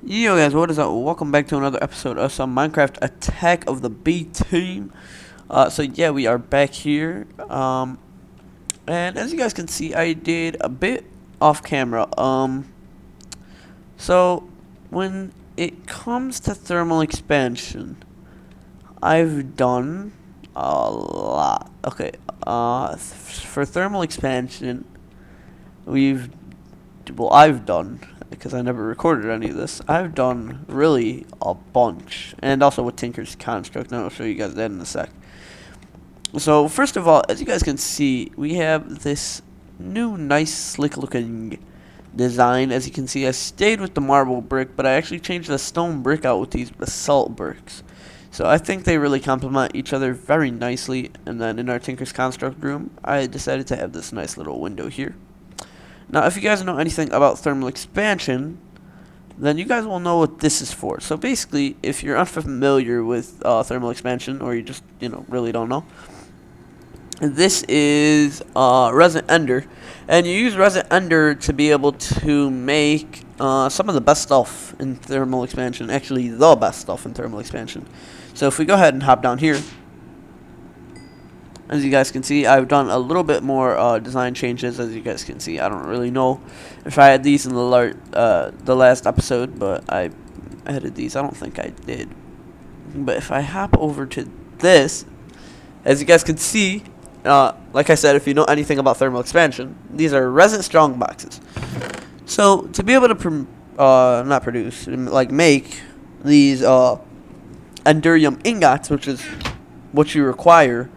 Yo guys, what is up? Welcome back to another episode of some Minecraft Attack of the B-Team. So yeah, we are back here. And as you guys can see, I did a bit off camera. So when it comes to thermal expansion, I've done a lot. Okay, for thermal expansion, I've done, because I never recorded any of this, I've done really a bunch. And also with Tinker's Construct, and I'll show you guys that in a sec. So, first of all, as you guys can see, we have this new, nice, slick-looking design. As you can see, I stayed with the marble brick, but I actually changed the stone brick out with these basalt bricks. So I think they really complement each other very nicely. And then in our Tinker's Construct room, I decided to have this nice little window here. Now, if you guys know anything about thermal expansion, then you guys will know what this is for. So basically, if you're unfamiliar with thermal expansion, or you just, really don't know, this is resin ender, and you use resin ender to be able to make some of the best stuff in thermal expansion. Actually, the best stuff in thermal expansion. So if we go ahead and hop down here, as you guys can see, I've done a little bit more design changes. As you guys can see, I don't really know if I had these in the last episode, but I added these. I don't think I did. But if I hop over to this, as you guys can see, like I said, if you know anything about thermal expansion, these are resin strong boxes. So to be able to not produce, like make these endurium ingots, which is what you require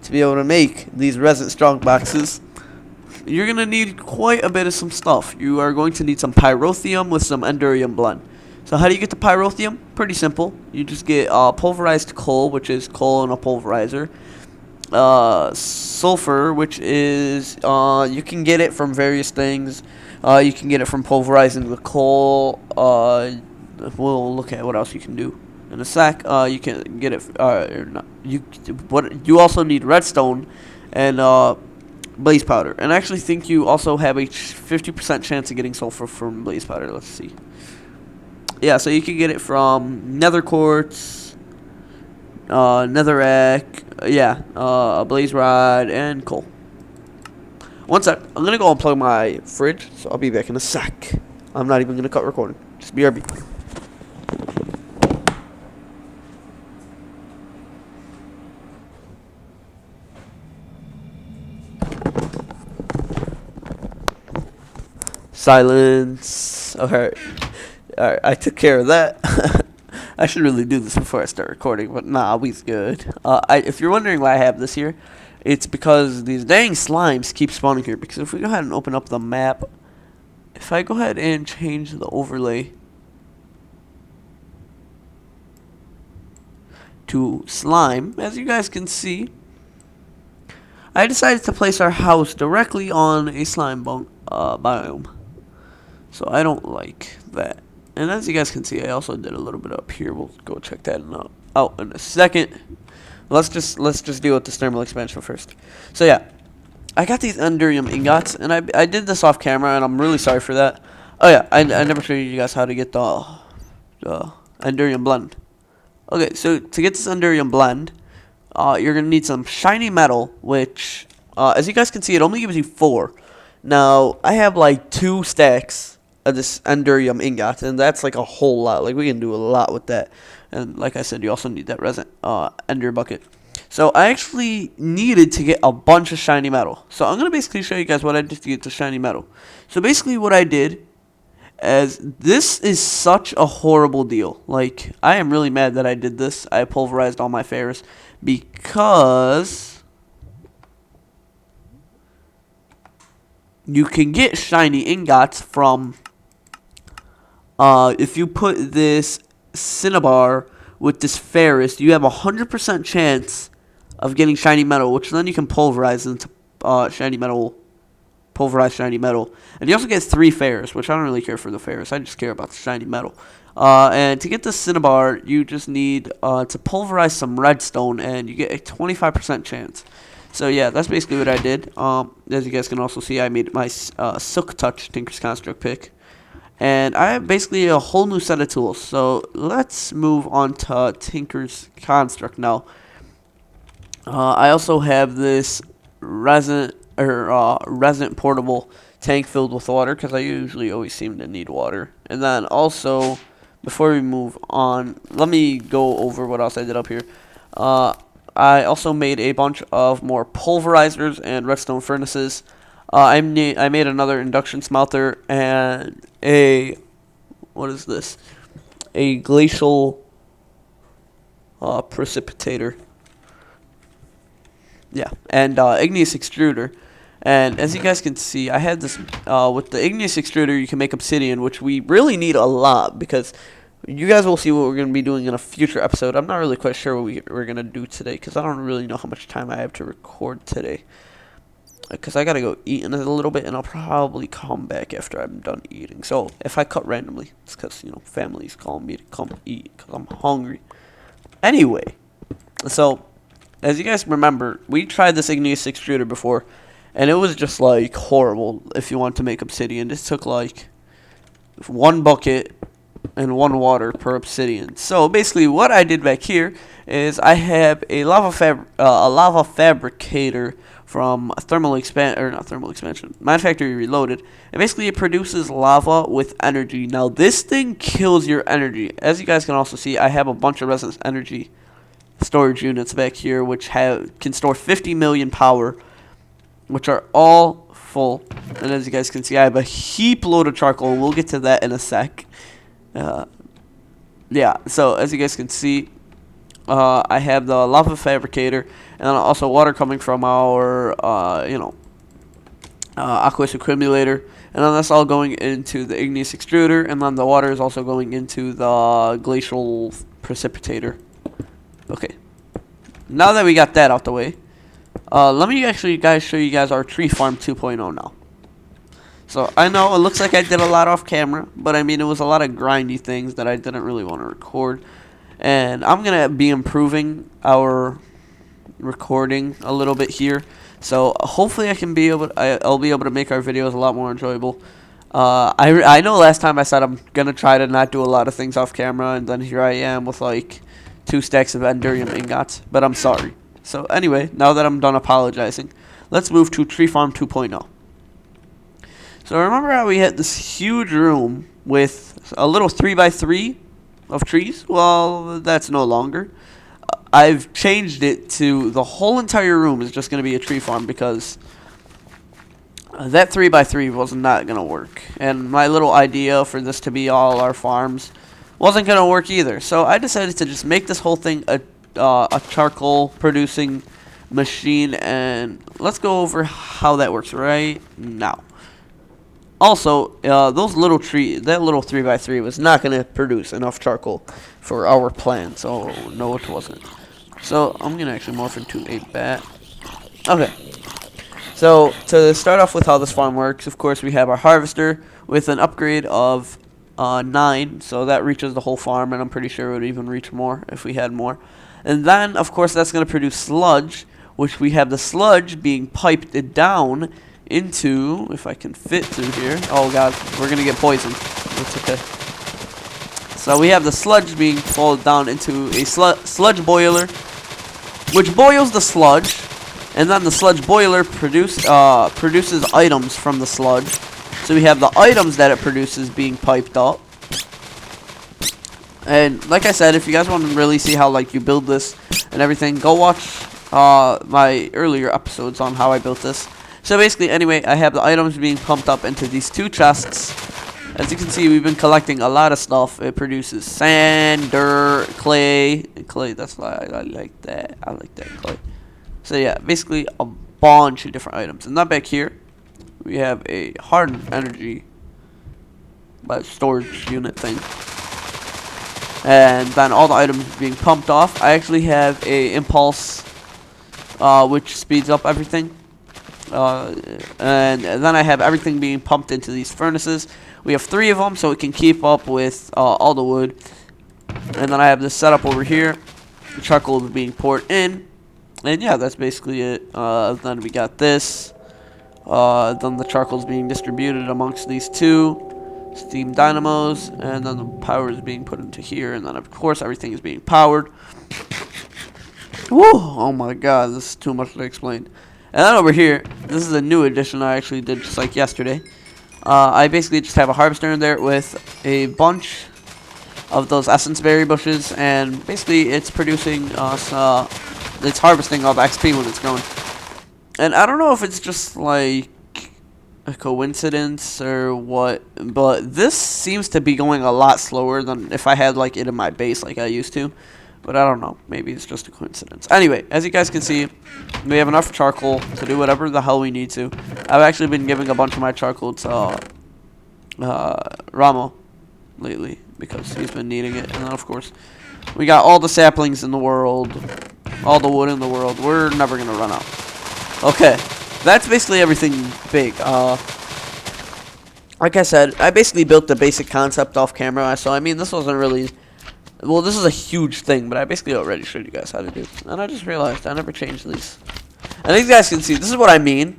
to be able to make these resin strong boxes, you're going to need quite a bit of some stuff. You are going to need some pyrotheum with some endurium blend. So how do you get the pyrotheum? Pretty simple. You just get pulverized coal, which is coal in a pulverizer. Sulfur, which is you can get it from various things. You can get it from pulverizing the coal. We'll look at what else you can do in a sec. You can get it. You also need redstone and blaze powder. And I actually think you also have a 50% chance of getting sulfur from blaze powder. Let's see. Yeah, so you can get it from nether quartz, netherrack, a blaze rod, and coal. One sec. I'm gonna go unplug my fridge, so I'll be back in a sec. I'm not even gonna cut recording. Just BRB. Silence. Okay. Alright, I took care of that. I should really do this before I start recording, but nah, we's good. If you're wondering why I have this here, it's because these dang slimes keep spawning here. Because if we go ahead and open up the map, if I go ahead and change the overlay to slime, as you guys can see, I decided to place our house directly on a slime biome. So I don't like that. And as you guys can see, I also did a little bit up here. We'll go check that out in a second. Let's just deal with this thermal expansion first. So yeah, I got these endurium ingots, and I did this off camera, and I'm really sorry for that. Oh yeah, I never showed you guys how to get the endurium blend. Okay, so to get this endurium blend, you're gonna need some shiny metal, which as you guys can see, it only gives you 4. Now I have like 2 stacks of this endurium ingot, and that's like a whole lot. Like, we can do a lot with that. And like I said, you also need that resin ender bucket. So I actually needed to get a bunch of shiny metal. So I'm gonna basically show you guys what I did to get the shiny metal. So basically what I did, as this is such a horrible deal. Like, I am really mad that I did this. I pulverized all my ferrous because you can get shiny ingots from if you put this cinnabar with this ferrous, you have a 100% chance of getting shiny metal, which then you can pulverize into shiny metal, pulverized shiny metal. And you also get 3 ferrous, which I don't really care for the ferrous. I just care about the shiny metal. And to get the cinnabar, you just need to pulverize some redstone, and you get a 25% chance. So yeah, that's basically what I did. As you guys can also see, I made my Silk Touch Tinker's Construct pick. And I have basically a whole new set of tools. So let's move on to Tinker's Construct now. I also have this resin portable tank filled with water because I usually always seem to need water. And then also, before we move on, let me go over what else I did up here. I also made a bunch of more pulverizers and redstone furnaces. I made another induction smelter and what is this? A glacial precipitator. Yeah, and igneous extruder. And as you guys can see, I had this with the igneous extruder. You can make obsidian, which we really need a lot because you guys will see what we're going to be doing in a future episode. I'm not really quite sure what we're going to do today because I don't really know how much time I have to record today. Because I got to go eat in a little bit, and I'll probably come back after I'm done eating. So if I cut randomly, it's because, family's calling me to come eat because I'm hungry. Anyway, so as you guys remember, we tried this igneous extruder before, and it was just like horrible if you want to make obsidian. It took like 1 bucket and 1 water per obsidian. So basically what I did back here is I have a lava fabricator from Mind Factory Reloaded, and basically it produces lava with energy. Now this thing kills your energy. As you guys can also see, I have a bunch of resonance energy storage units back here which can store 50 million power, which are all full. And as you guys can see, I have a heap load of charcoal, and we'll get to that in a sec. Yeah, so as you guys can see, I have the lava fabricator, and then also water coming from our, aqueous accumulator, and then that's all going into the igneous extruder, and then the water is also going into the glacial precipitator. Okay, now that we got that out the way, let me actually show you guys our tree farm 2.0 now. So I know it looks like I did a lot off camera, but I mean it was a lot of grindy things that I didn't really want to record. And I'm gonna be improving our recording a little bit here, so hopefully I'll be able to make our videos a lot more enjoyable. I know last time I said I'm gonna try to not do a lot of things off camera, and then here I am with like 2 stacks of endurium ingots, but I'm sorry. So anyway, now that I'm done apologizing, let's move to Tree Farm 2.0. So remember how we had this huge room with a little 3x3 of trees? Well, that's no longer. I've changed it to the whole entire room is just going to be a tree farm because that 3x3 was not going to work. And my little idea for this to be all our farms wasn't going to work either. So I decided to just make this whole thing a charcoal producing machine, and let's go over how that works right now. Also, that little 3x3 was not going to produce enough charcoal for our plan, so no, it wasn't. So I'm going to actually morph into a bat. Okay, so to start off with how this farm works, of course we have our harvester with an upgrade of 9, so that reaches the whole farm, and I'm pretty sure it would even reach more if we had more. And then, of course, that's going to produce sludge, which we have the sludge being piped down into, if I can fit through here. Oh god, we're gonna get poisoned. That's okay. So we have the sludge being pulled down into a sludge boiler, which boils the sludge, and then the sludge boiler produces items from the sludge. So we have the items that it produces being piped up. And like I said, if you guys want to really see how like you build this and everything, go watch my earlier episodes on how I built this. So basically, anyway, I have the items being pumped up into these 2 chests. As you can see, we've been collecting a lot of stuff. It produces sand, dirt, clay. Clay, that's why I like that. I like that clay. So yeah, basically a bunch of different items. And then back here, we have a hardened energy storage unit thing. And then all the items being pumped off. I actually have a impulse, which speeds up everything. And then I have everything being pumped into these furnaces. We have 3 of them, so it can keep up with all the wood. And then I have this setup over here. The charcoal is being poured in. And yeah, that's basically it. Then we got this. Then the charcoal is being distributed amongst these 2. steam dynamos, and then the power is being put into here, and then of course everything is being powered. Woo! Oh my god, this is too much to explain. And then over here, this is a new addition I actually did just like yesterday. I basically just have a harvester in there with a bunch of those essence berry bushes, and basically it's producing it's harvesting all the XP when it's growing. And I don't know if it's just like a coincidence or what, but this seems to be going a lot slower than if I had like it in my base like I used to. But I don't know, maybe it's just a coincidence. Anyway, as you guys can see, we have enough charcoal to do whatever the hell we need to. I've actually been giving a bunch of my charcoal to Ramo lately because he's been needing it. And then of course, we got all the saplings in the world, all the wood in the world. We're never gonna run out. Okay, that's basically everything big. Like I said, I basically built the basic concept off camera. So I mean, this wasn't really, well, this is a huge thing, but I basically already showed you guys how to do it. And I just realized I never changed these. And as you guys can see, this is what I mean.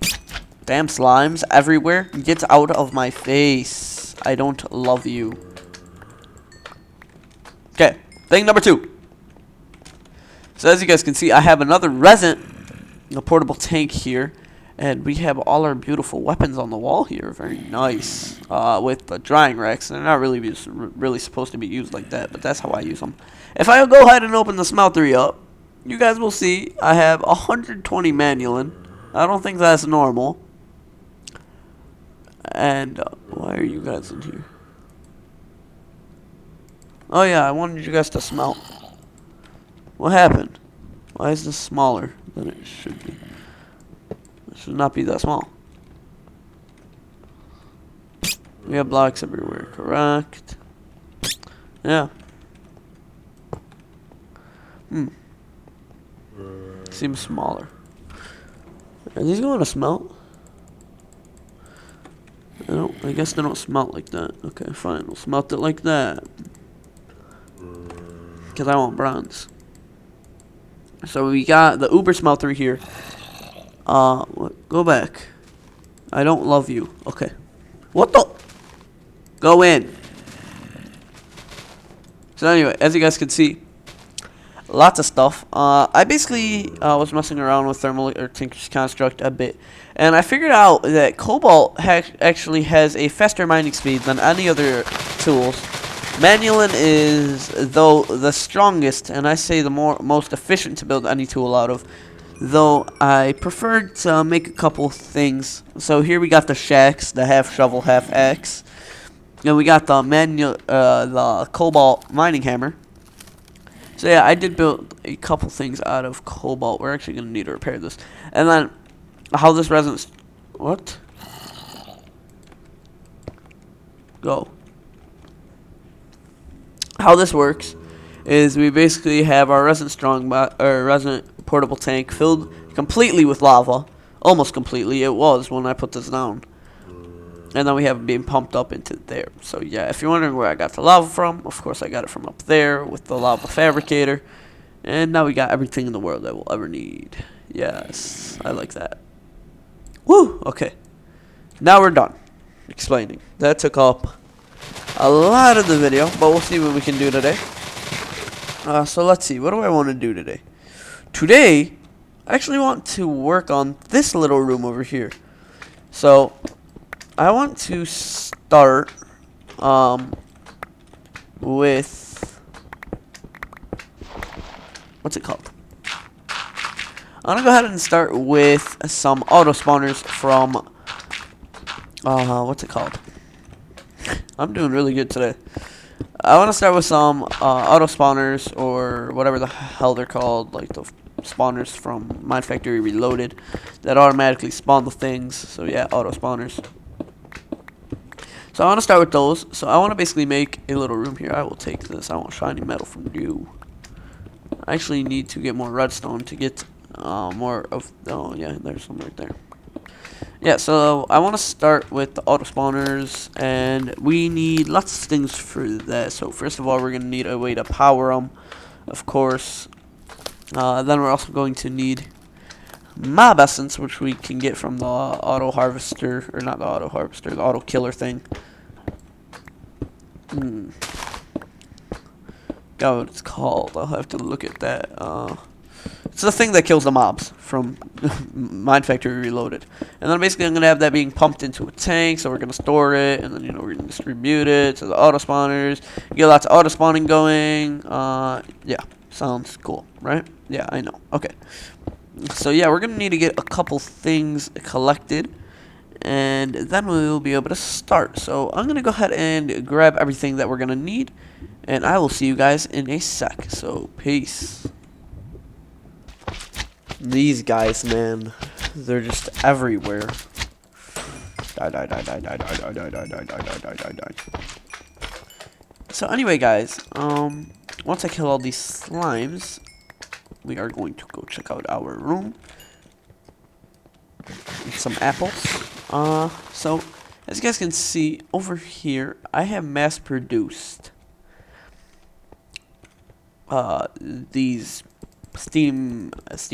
Damn slimes everywhere. Get out of my face. I don't love you. Okay, thing number 2. So as you guys can see, I have another resin, a portable tank here. And we have all our beautiful weapons on the wall here. Very nice. With the drying racks. They're not really supposed to be used like that, but that's how I use them. If I go ahead and open the smeltery up, you guys will see I have 120 manulin. I don't think that's normal. And why are you guys in here? Oh yeah, I wanted you guys to smelt. What happened? Why is this smaller than it should be? It should not be that small. We have blocks everywhere, correct? Yeah. Seems smaller. Are these going to smelt? I guess they don't smelt like that. Okay, fine. We'll smelt it like that. Because I want bronze. So we got the Uber smelter here. Go back. I don't love you. Okay. What the? Go in. So anyway, as you guys can see, lots of stuff. I basically was messing around with thermal or Tinker's Construct a bit, and I figured out that Cobalt actually has a faster mining speed than any other tools. Manulin is, though, the strongest, and I say the most efficient to build any tool out of. Though I preferred to make a couple things. So here we got the shacks, the half shovel, half axe, and we got the Cobalt mining hammer. So yeah, I did build a couple things out of Cobalt. We're actually gonna need to repair this, and then how this resin. What? Go. How this works is we basically have our resin resin portable tank filled completely with lava, almost completely. It was when I put this down, and then we have it being pumped up into there. So yeah, if you're wondering where I got the lava from, of course I got it from up there with the lava fabricator, and now we got everything in the world that we'll ever need. Yes, I like that. Woo. Okay, now we're done explaining. That took up a lot of the video, but we'll see what we can do today. So let's see, what do I want to do today? Today, I actually want to work on this little room over here. So, I want to start with, what's it called? I'm going to go ahead and start with some auto spawners from, what's it called? I'm doing really good today. I want to start with some auto spawners, or whatever the hell they're called, like the spawners from Mine Factory Reloaded that automatically spawn the things. So yeah, auto spawners. So I want to start with those. So I want to basically make a little room here. I will take this. I want shiny metal from you. I actually need to get more redstone to get more of. Oh yeah, there's some right there. Yeah, so I want to start with the auto spawners, and we need lots of things for that. So first of all, we're going to need a way to power them, of course. Then we're also going to need mob essence, which we can get from the auto harvester, or not the auto harvester, the auto killer thing. Hmm. God, what it's called. I'll have to look at that. It's the thing that kills the mobs from Mine Factory Reloaded. And then basically I'm going to have that being pumped into a tank, so we're going to store it, and then, you know, we're going to distribute it to the auto spawners. You get lots of auto spawning going. Yeah, sounds cool, right? Yeah, I know. Okay. So yeah, we're going to need to get a couple things collected, and then we will be able to start. So I'm going to go ahead and grab everything that we're going to need, and I will see you guys in a sec. So, peace. These guys, man, they're just everywhere. Die, die, die, die, die, die, die, die, die, die, die, die, die, die. So anyway, guys, once I kill all these slimes, we are going to go check out our room. Eat some apples. So as you guys can see over here, I have mass produced these steam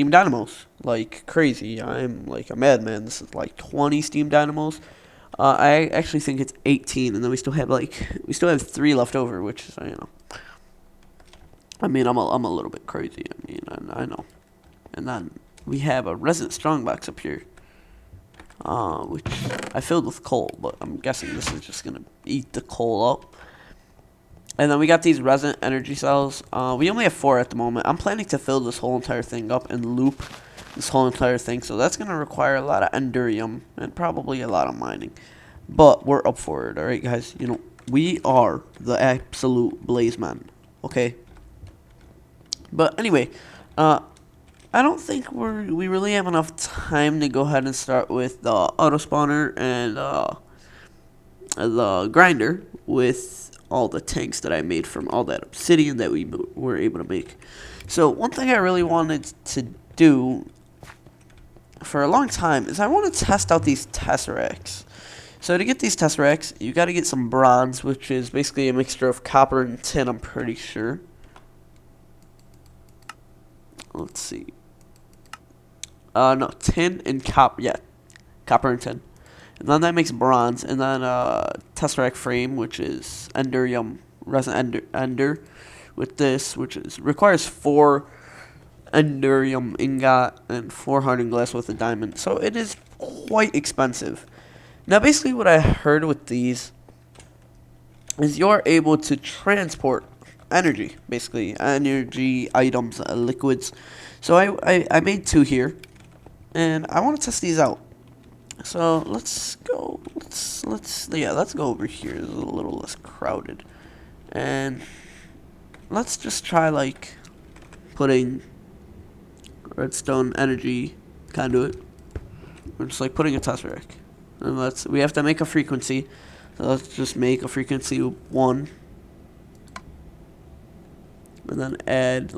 dynamos like crazy. I'm like a madman. This is like 20 steam dynamos. I actually think it's 18, and then we still have 3 left over, which is, you know, I mean, I'm a little bit crazy. I mean, I know. And then we have a resin strongbox up here, which I filled with coal, but I'm guessing this is just gonna eat the coal up. And then we got these resin energy cells. We only have 4 at the moment. I'm planning to fill this whole entire thing up and loop this whole entire thing. So that's going to require a lot of endurium and probably a lot of mining. But we're up for it, alright, guys? You know, we are the absolute blaze men, okay? But anyway, I don't think we really have enough time to go ahead and start with the auto spawner and the grinder with all the tanks that I made from all that obsidian that we were able to make. So one thing I really wanted to do for a long time is I want to test out these tesseracts. So to get these tesseracts, you got to get some bronze, which is basically a mixture of copper and tin, I'm pretty sure. Let's see. No, tin and copper. Yeah, copper and tin. And then that makes bronze, and then tesseract frame, which is endurium resin ender, with this, which is requires 4 endurium ingot and 4 hardened glass with a diamond. So it is quite expensive. Now, basically, what I heard with these is you're able to transport energy, basically energy items, liquids. So I made 2 here, and I want to test these out. So let's go. Let's go over here. It's a little less crowded, and let's just try like putting redstone energy conduit. We're just like putting a tesseract, and we have to make a frequency. So let's just make a frequency 1, and then add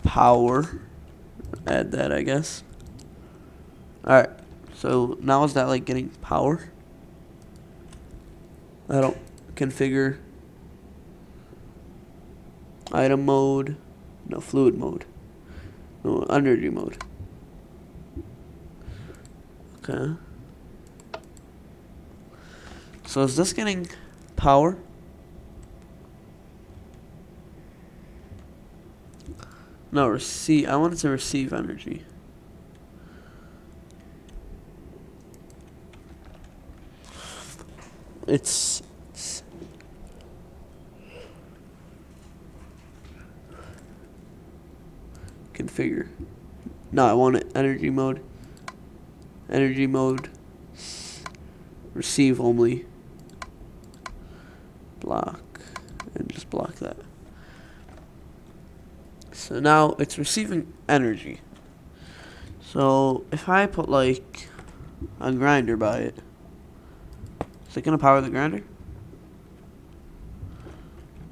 power. Add that, I guess. Alright, so now is that like getting power? I don't configure item mode, no fluid mode, no energy mode. Okay. So is this getting power? No, receive. I wanted to receive energy. It's configure. No, I want it energy mode. Energy mode. Receive only. Block. And just block that. So now it's receiving energy. So if I put like a grinder by it, is it gonna power the grinder?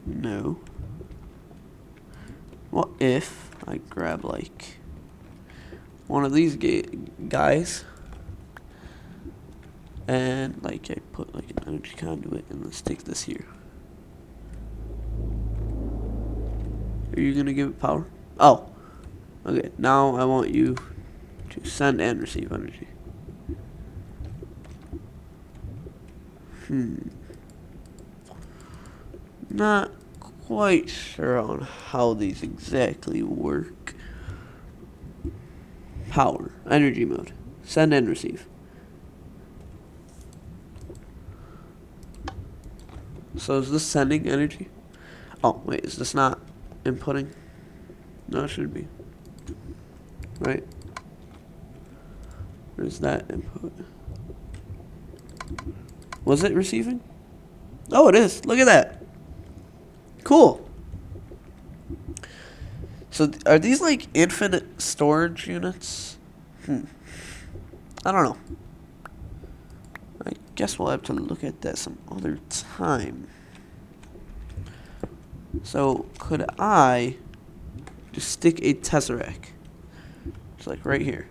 No. What if I grab like one of these guys and like I put like an energy conduit and let's take this here. Are you gonna give it power? Oh. Okay, now I want you to send and receive energy. not quite sure on how these exactly work. Power, energy mode, send and receive. So is this sending energy? Oh, wait, is this not inputting? No, it should be. Right? Where's that input? Was it receiving? Oh, it is. Look at that. Cool. So are these like infinite storage units? I don't know. I guess we'll have to look at that some other time. So could I just stick a tesseract? It's like right here.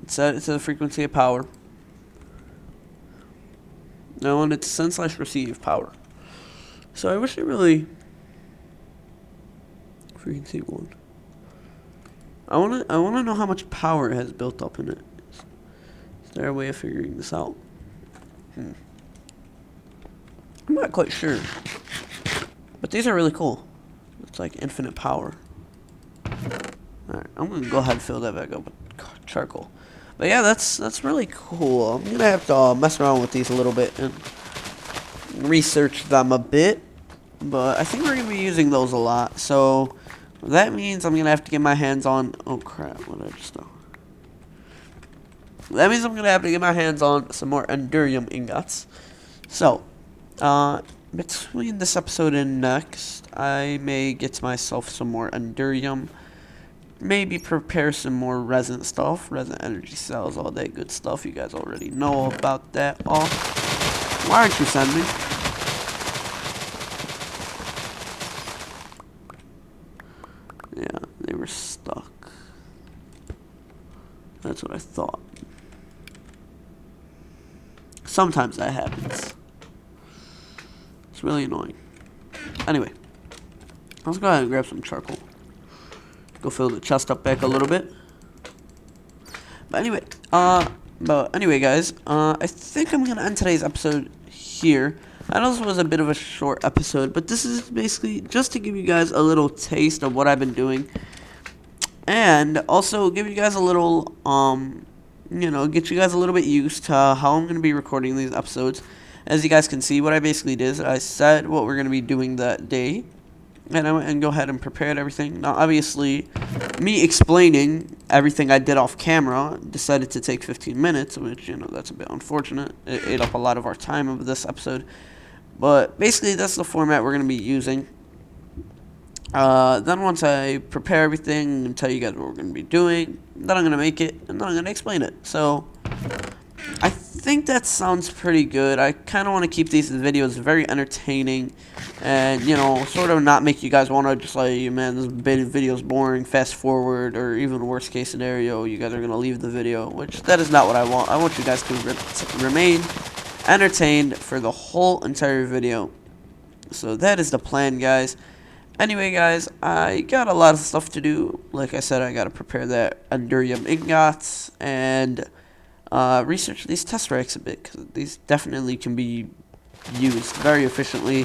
Set it to the frequency of power. Now I want it to send/receive power. So I wish it really frequency 1. I wanna know how much power it has built up in it. Is there a way of figuring this out? I'm not quite sure. But these are really cool. It's like infinite power. Alright, I'm gonna go ahead and fill that back up with charcoal. But yeah, that's really cool. I'm gonna have to mess around with these a little bit and research them a bit. But I think we're gonna be using those a lot. So that means I'm gonna have to get my hands on. Oh crap! What did I just do? That means I'm gonna have to get my hands on some more endurium ingots. So, between this episode and next, I may get myself some more endurium. Maybe prepare some more resin stuff, resin energy cells, all that good stuff. You guys already know about that all. Why aren't you sending me? Yeah, they were stuck. That's what I thought. Sometimes that happens. It's really annoying. Anyway, let's go ahead and grab some charcoal. Go fill the chest up back a little bit. But anyway, guys, I think I'm gonna end today's episode here. I know this was a bit of a short episode, but this is basically just to give you guys a little taste of what I've been doing, and also give you guys a little, get you guys a little bit used to how I'm gonna be recording these episodes. As you guys can see, what I basically did is I said what we're gonna be doing that day. And I went and go ahead and prepared everything. Now, obviously, me explaining everything I did off camera decided to take 15 minutes, which, that's a bit unfortunate. It ate up a lot of our time of this episode. But basically, that's the format we're going to be using. Then once I prepare everything and tell you guys what we're going to be doing, then I'm going to make it, and then I'm going to explain it. So, I think that sounds pretty good. I kind of want to keep these videos very entertaining and, sort of not make you guys want to just like, man, this video's boring, fast forward, or even worst case scenario, you guys are going to leave the video, which that is not what I want. I want you guys to remain entertained for the whole entire video. So that is the plan, guys. Anyway, guys, I got a lot of stuff to do. Like I said, I got to prepare that endurium ingots and research these tesseracts a bit, because these definitely can be used very efficiently,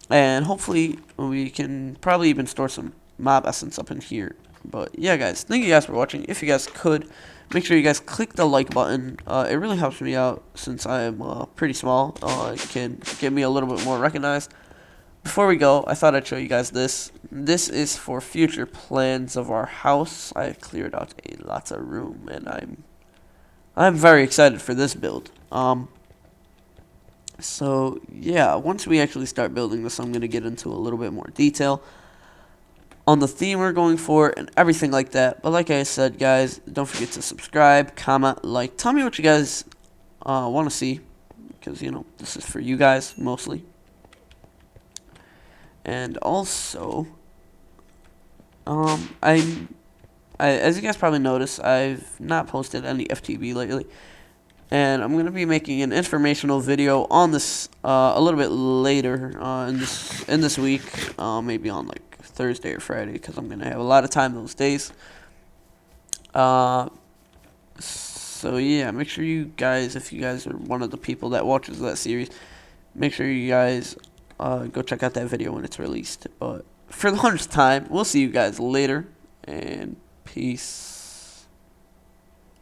and hopefully we can probably even store some mob essence up in here. But yeah, guys, thank you guys for watching. If you guys could, make sure you guys click the like button. It really helps me out since I am pretty small. It can get me a little bit more recognized. Before we go, I thought I'd show you guys this. This is for future plans of our house. I cleared out lots of room, and I'm very excited for this build. So yeah, once we actually start building this, I'm gonna get into a little bit more detail on the theme we're going for and everything like that. But like I said, guys, don't forget to subscribe, comment, like. Tell me what you guys want to see, because this is for you guys mostly. And also, as you guys probably noticed, I've not posted any FTB lately, and I'm gonna be making an informational video on this a little bit later in this week, maybe on like Thursday or Friday, because I'm gonna have a lot of time those days. So yeah, make sure you guys, if you guys are one of the people that watches that series, make sure you guys go check out that video when it's released. But for the 100th time, we'll see you guys later, and peace.